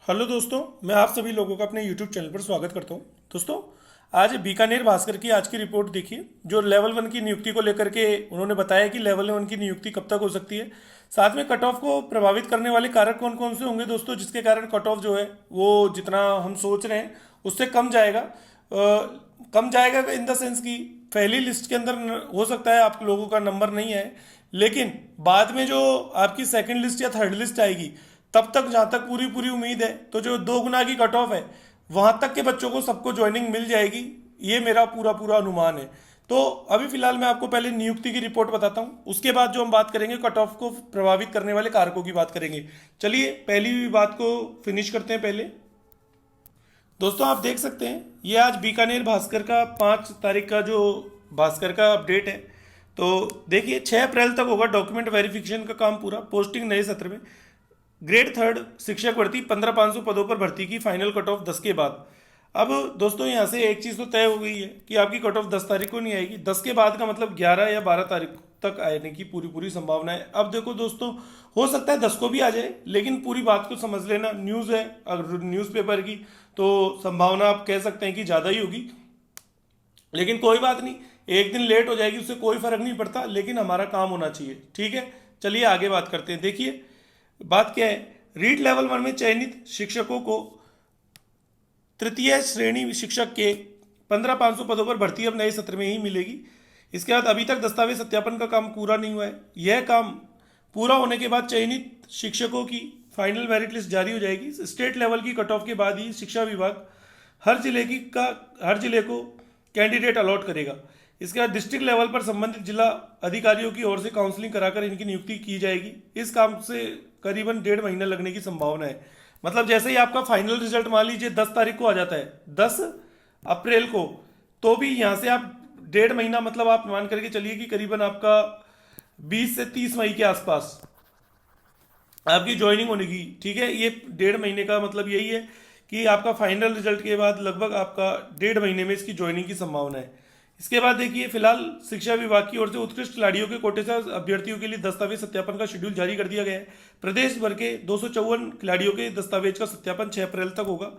Hello दोस्तों, मैं आप सभी लोगों का अपने यूट्यूब चैनल पर स्वागत करता हूं। दोस्तों, आज बीकानेर भास्कर की आज की रिपोर्ट देखिए, जो लेवल 1 की नियुक्ति को लेकर के उन्होंने बताया कि लेवल 1 की नियुक्ति कब तक हो सकती है। साथ में कट ऑफ को प्रभावित करने वाले कारक कौन कौन से होंगे दोस्तों, जिसके कारण कट ऑफ जो है वो जितना हम सोच रहे हैं उससे कम जाएगा। कम जाएगा इन द सेंस कि पहली लिस्ट के अंदर हो सकता है आप लोगों का नंबर नहीं आए, लेकिन बाद में जो आपकी सेकंड लिस्ट या थर्ड लिस्ट आएगी, तब तक जहाँ तक पूरी पूरी उम्मीद है, तो जो 2 गुना की कट ऑफ है वहां तक के बच्चों को सबको ज्वाइनिंग मिल जाएगी। ये मेरा पूरा पूरा अनुमान है। तो अभी फिलहाल मैं आपको पहले नियुक्ति की रिपोर्ट बताता हूँ, उसके बाद जो हम बात करेंगे कट ऑफ को प्रभावित करने वाले कारकों की बात करेंगे। चलिए पहली बात को फिनिश करते हैं। पहले दोस्तों, आप देख सकते हैं ये आज बीकानेर भास्कर का 5 तारीख का जो भास्कर का अपडेट है। तो देखिए 6 अप्रैल तक होगा डॉक्यूमेंट वेरिफिकेशन का काम पूरा। पोस्टिंग नए सत्र में ग्रेड 3 शिक्षक भर्ती 15,500 पदों पर भर्ती की फाइनल कट ऑफ 10 के बाद। अब दोस्तों यहाँ से एक चीज़ तो तय हो गई है कि आपकी कट ऑफ 10 तारीख को नहीं आएगी। 10 के बाद का मतलब 11 या 12 तारीख तक आने की पूरी पूरी संभावना है। अब देखो दोस्तों, हो सकता है 10 को भी आ जाए, लेकिन पूरी बात को समझ लेना, न्यूज़ है अगर न्यूज़पेपर की, तो संभावना आप कह सकते हैं कि ज़्यादा ही होगी। लेकिन कोई बात नहीं, एक दिन लेट हो जाएगी उससे कोई फर्क नहीं पड़ता, लेकिन हमारा काम होना चाहिए। ठीक है, चलिए आगे बात करते हैं। देखिए बात क्या है, रीट लेवल 1 में चयनित शिक्षकों को तृतीय श्रेणी शिक्षक के 15,500 पदों पर भर्ती अब नए सत्र में ही मिलेगी। इसके बाद अभी तक दस्तावेज सत्यापन का काम पूरा नहीं हुआ है। यह काम पूरा होने के बाद चयनित शिक्षकों की फाइनल मेरिट लिस्ट जारी हो जाएगी। स्टेट लेवल की कट ऑफ के बाद ही शिक्षा विभाग हर जिले को कैंडिडेट अलॉट करेगा। इसके बाद डिस्ट्रिक्ट लेवल पर संबंधित जिला अधिकारियों की ओर से काउंसलिंग कराकर इनकी नियुक्ति की जाएगी। इस काम से करीबन 1.5 महीना लगने की संभावना है। मतलब जैसे ही आपका फाइनल रिजल्ट मान लीजिए 10 तारीख को आ जाता है, 10 अप्रैल को, तो भी यहाँ से आप 1.5 महीना, मतलब आप मान करके चलिए कि करीबन आपका 20 से 30 मई के आसपास आपकी ज्वाइनिंग होने की। ठीक है, ये 1.5 महीने का मतलब यही है कि आपका फाइनल रिजल्ट के बाद लगभग आपका 1.5 महीने में इसकी ज्वाइनिंग की संभावना है। इसके बाद देखिए फिलहाल शिक्षा विभाग की ओर से उत्कृष्ट खिलाड़ियों के कोटे से अभ्यर्थियों के लिए दस्तावेज सत्यापन का शेड्यूल जारी कर दिया गया है। प्रदेश भर के 254 खिलाड़ियों के दस्तावेज का सत्यापन 6 अप्रैल तक होगा।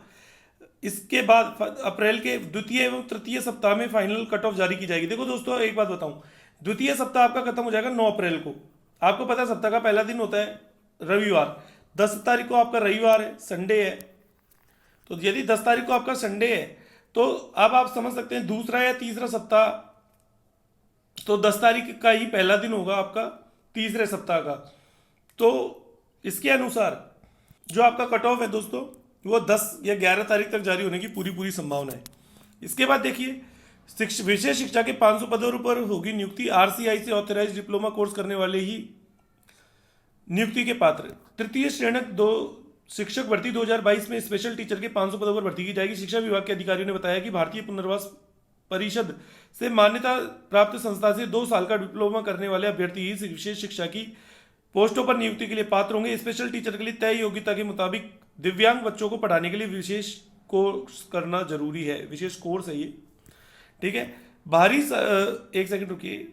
इसके बाद अप्रैल के द्वितीय एवं तृतीय सप्ताह में फाइनल कट ऑफ जारी की जाएगी। देखो दोस्तों, एक बात बताऊं, द्वितीय सप्ताह आपका खत्म हो जाएगा 9 अप्रैल को। आपको पता है सप्ताह का पहला दिन होता है रविवार। 10 तारीख को आपका रविवार है, संडे है। तो यदि 10 तारीख को आपका संडे है, तो अब आप समझ सकते हैं दूसरा या तीसरा सप्ताह, तो 10 तारीख का ही पहला दिन होगा आपका तीसरे सप्ताह का। तो इसके अनुसार जो आपका कट ऑफ है दोस्तों, वो 10 या 11 तारीख तक जारी होने की पूरी पूरी संभावना है। इसके बाद देखिए विशेष शिक्षा के 500 पदों पर होगी नियुक्ति। आरसीआई से ऑथराइज डिप्लोमा कोर्स करने वाले ही नियुक्ति के पात्र। तृतीय श्रेणक 2 शिक्षक भर्ती 2022 में स्पेशल टीचर के 500 पदों पर भर्ती की जाएगी। शिक्षा विभाग के अधिकारियों ने बताया कि भारतीय पुनर्वास परिषद से मान्यता प्राप्त संस्था से 2 साल का डिप्लोमा करने वाले अभ्यर्थी ही विशेष शिक्षा की पोस्टों पर नियुक्ति के लिए पात्र होंगे। स्पेशल टीचर के लिए तय योग्यता के मुताबिक दिव्यांग बच्चों को पढ़ाने के लिए विशेष कोर्स करना जरूरी है। विशेष कोर्स है ये। ठीक है, एक सेकंड रुकिए।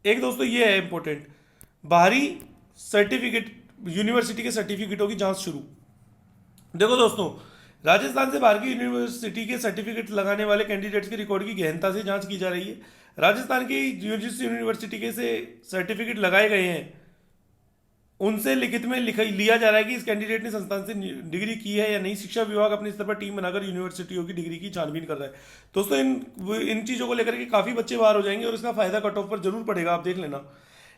एक दोस्तों ये है इंपॉर्टेंट, बाहरी सर्टिफिकेट, यूनिवर्सिटी के सर्टिफिकेटों की जांच शुरू। देखो दोस्तों, राजस्थान से बाहर की यूनिवर्सिटी के सर्टिफिकेट लगाने वाले कैंडिडेट्स के रिकॉर्ड की गहनता से जांच की जा रही है। राजस्थान की जिस यूनिवर्सिटी के से सर्टिफिकेट लगाए गए हैं, उनसे लिखित में लिया जा रहा है कि इस कैंडिडेट ने संस्थान से डिग्री की है या नहीं। शिक्षा विभाग अपने स्तर पर टीम बनाकर यूनिवर्सिटियों की डिग्री की छानबीन कर रहा है। दोस्तों, इन चीज़ों को लेकर के काफ़ी बच्चे बाहर हो जाएंगे और इसका फायदा कट ऑफ पर जरूर पड़ेगा, आप देख लेना।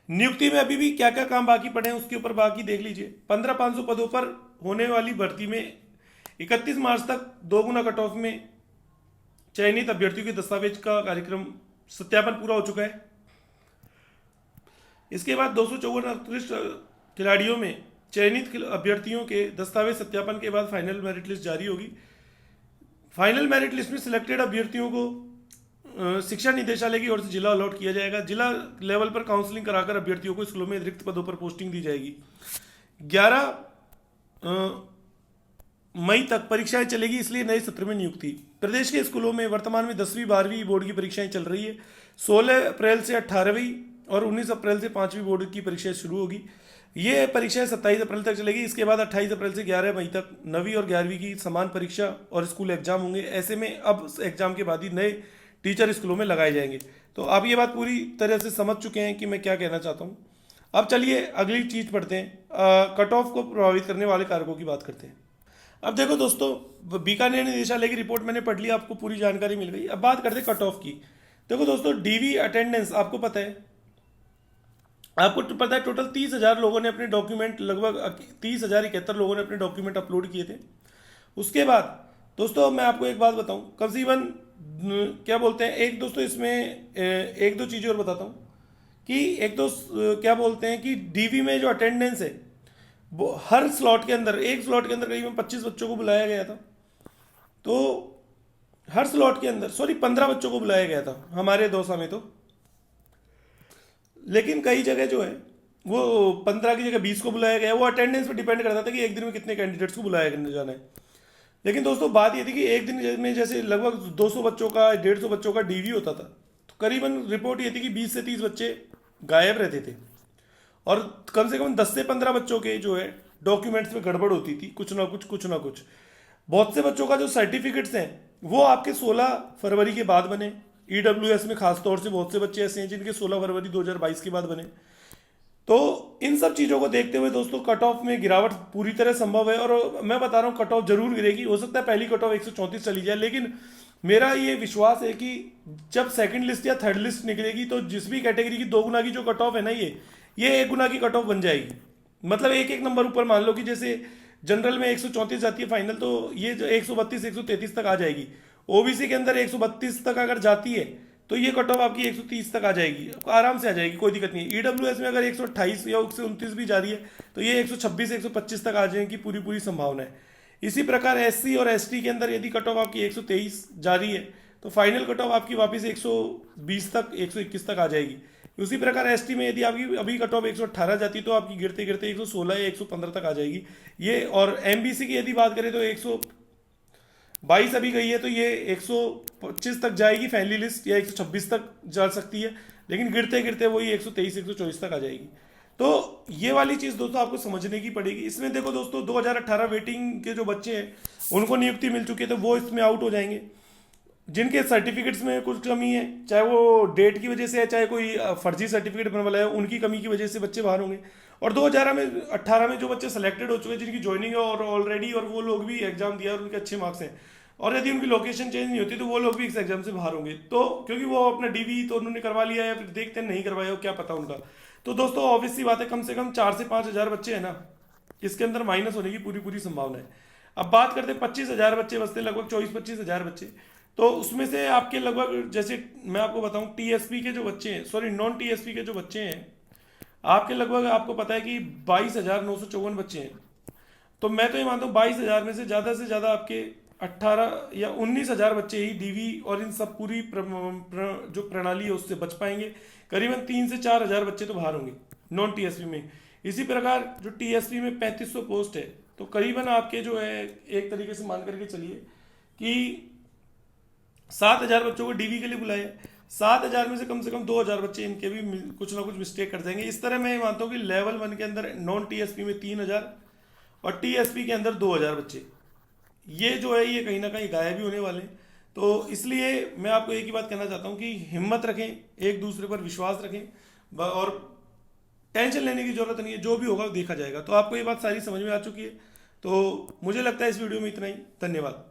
नियुक्ति में अभी भी क्या क्या काम बाकी पड़े हैं उसके ऊपर बाकी देख लीजिए। 15,500 पदों पर होने वाली भर्ती में 31 मार्च तक 2 गुना कट ऑफ में चयनित अभ्यर्थियों के दस्तावेज का कार्यक्रम सत्यापन पूरा हो चुका है। इसके बाद 254 उत्कृष्ट खिलाड़ियों में चयनित अभ्यर्थियों के दस्तावेज सत्यापन के बाद फाइनल मेरिट लिस्ट जारी होगी। फाइनल मेरिट लिस्ट में सिलेक्टेड अभ्यर्थियों को शिक्षा निदेशालय की ओर से जिला अलॉट किया जाएगा। जिला लेवल पर काउंसलिंग कराकर अभ्यर्थियों को स्कूलों में रिक्त पदों पर पोस्टिंग दी जाएगी। 11 मई तक परीक्षाएं चलेगी, इसलिए नए सत्र में नियुक्ति। प्रदेश के स्कूलों में वर्तमान में 10वीं 12वीं बोर्ड की परीक्षाएं चल रही है। 16 अप्रैल से 18वीं और 19 अप्रैल से 5वीं बोर्ड की परीक्षाएं शुरू होगी। ये परीक्षाएं 27 अप्रैल तक चलेगी। इसके बाद 28 अप्रैल से 11 मई तक 9वीं और 11वीं की समान परीक्षा और स्कूल एग्जाम होंगे। ऐसे में अब एग्जाम के बाद ही नए टीचर स्कूलों में लगाए जाएंगे। तो आप ये बात पूरी तरह से समझ चुके हैं कि मैं क्या कहना चाहता हूँ। अब चलिए अगली चीज पढ़ते हैं। कट ऑफ को प्रभावित करने वाले कारकों की बात करते हैं। अब देखो दोस्तों, बीकानेर निदेशालय की रिपोर्ट मैंने पढ़ ली, आपको पूरी जानकारी मिल गई। अब बात करते हैं कट ऑफ की। देखो दोस्तों, डीवी अटेंडेंस आपको पता है, टोटल 30,000 लोगों ने अपने डॉक्यूमेंट, लगभग 30,071 लोगों ने अपने डॉक्यूमेंट अपलोड किए थे। उसके बाद दोस्तों मैं आपको एक बात बताऊं, करीबन क्या बोलते हैं, एक दोस्तों इसमें एक दो चीज़ें और बताता हूं कि एक दो क्या बोलते हैं कि डीवी में जो अटेंडेंस है वो हर स्लॉट के अंदर, एक स्लॉट के अंदर करीबन 25 बच्चों को बुलाया गया था। तो हर स्लॉट के अंदर 15 बच्चों को बुलाया गया था हमारे दौसा में। तो लेकिन कई जगह जो है वो 15 की जगह 20 को बुलाया गया। वो अटेंडेंस पे डिपेंड करता था कि एक दिन में कितने कैंडिडेट्स को बुलाया जाना है। लेकिन दोस्तों बात ये थी कि एक दिन में जैसे लगभग 200 बच्चों का, 150 बच्चों का डीवी होता था, तो करीबन रिपोर्ट ये थी कि 20 से 30 बच्चे गायब रहते थे और कम से कम 10 से 15 बच्चों के जो है डॉक्यूमेंट्स में गड़बड़ होती थी, कुछ ना कुछ। बहुत से बच्चों का जो सर्टिफिकेट्स हैं वो आपके 16 फरवरी के बाद बने। ईडब्ल्यूएस में खासतौर से बहुत से बच्चे ऐसे हैं जिनके 16 फरवरी 2022 के बाद बने। तो इन सब चीज़ों को देखते हुए दोस्तों कट ऑफ में गिरावट पूरी तरह संभव है। और मैं बता रहा हूँ कट ऑफ जरूर गिरेगी। हो सकता है पहली कट ऑफ 134 चली जाए, लेकिन मेरा ये विश्वास है कि जब सेकंड लिस्ट या थर्ड लिस्ट निकलेगी तो जिस भी कैटेगरी की 2 गुना की जो कट ऑफ है ना, ये 1 गुना की कट ऑफ बन जाएगी। मतलब एक एक नंबर ऊपर, मान लो कि जैसे जनरल में 134 जाती है फाइनल, तो ये जो 132 133 तक आ जाएगी। ओबीसी के अंदर 132 तक अगर जाती है तो ये कट ऑफ आपकी 130 तक आ जाएगी, आराम से आ जाएगी, कोई दिक्कत नहीं है। ईडब्ल्यूएस में अगर 128 या 129 भी जा रही है तो ये 126 125 तक आ जाने की पूरी संभावना है। इसी प्रकार एससी और एसटी के अंदर यदि कट ऑफ आपकी 123 जा रही है तो फाइनल कट ऑफ आपकी वापस 120 तक 121 तक आ जाएगी। उसी प्रकार एसटी में यदि आपकी अभी कट ऑफ 118 जाती है तो आपकी गिरते गिरते 116 या 115 तक आ जाएगी ये। और एमबीसी की यदि बात करें तो 122 अभी गई है तो ये 125 तक जाएगी फैमिली लिस्ट, या 126 तक जा सकती है, लेकिन गिरते गिरते वही 123 124 तक आ जाएगी। तो ये वाली चीज़ दोस्तों आपको समझने की पड़ेगी। इसमें देखो दोस्तों 2018 वेटिंग के जो बच्चे हैं उनको नियुक्ति मिल चुकी है तो वो इसमें आउट हो जाएंगे। जिनके सर्टिफिकेट्स में कुछ कमी है, चाहे वो डेट की वजह से है, चाहे कोई फर्जी सर्टिफिकेट बनवा है, उनकी कमी की वजह से बच्चे बाहर होंगे। और 2018 में जो बच्चे सेलेक्टेड हो चुके हैं, जिनकी ज्वाइनिंग है और ऑलरेडी, और वो लोग भी एग्जाम दिया और उनके अच्छे मार्क्स हैं, और यदि उनकी लोकेशन चेंज नहीं होती तो वो लोग भी इस एग्जाम से बाहर होंगे। तो क्योंकि वो अपना डीवी तो उन्होंने करवा लिया है, या फिर देखते हैं नहीं करवाया हो, क्या पता उनका। तो दोस्तों ऑब्वियस सी बात है, कम से कम 4 से 5 हज़ार बच्चे हैं ना, इसके अंदर माइनस होने की पूरी संभावना है। अब बात करते हैं 25,000 बच्चे बचते हैं, लगभग 24-25 हज़ार बच्चे। तो उसमें से आपके लगभग, जैसे मैं आपको बताऊं, टीएसपी के जो बच्चे हैं, सॉरी नॉन टीएसपी के जो बच्चे हैं, आपके लगभग आपको पता है कि 22,954 बच्चे हैं। तो मैं तो ये मानता हूँ 22,000 में से ज़्यादा आपके 18 या 19,000 बच्चे ही डीवी और इन सब पूरी जो प्रणाली है उससे बच पाएंगे। करीबन 3 से 4 हज़ार बच्चे तो बाहर होंगे नॉन टीएसपी में। इसी प्रकार जो टीएसपी में 3500 पोस्ट है, तो करीबन आपके जो है एक तरीके से मान करके चलिए कि 7,000 बच्चों को डीवी के लिए बुलाया। 7,000 में से कम 2,000 बच्चे इनके भी कुछ ना कुछ मिस्टेक कर देंगे। इस तरह मैं मानता हूँ कि लेवल 1 के अंदर नॉन टीएसपी में 3,000 और टीएसपी के अंदर 2,000 बच्चे, ये जो है ये कहीं ना कहीं गायब भी होने वाले हैं। तो इसलिए मैं आपको एक ही बात कहना चाहता हूँ कि हिम्मत रखें, एक दूसरे पर विश्वास रखें और टेंशन लेने की जरूरत नहीं है, जो भी होगा देखा जाएगा। तो आपको ये बात सारी समझ में आ चुकी है। तो मुझे लगता है इस वीडियो में इतना ही। धन्यवाद।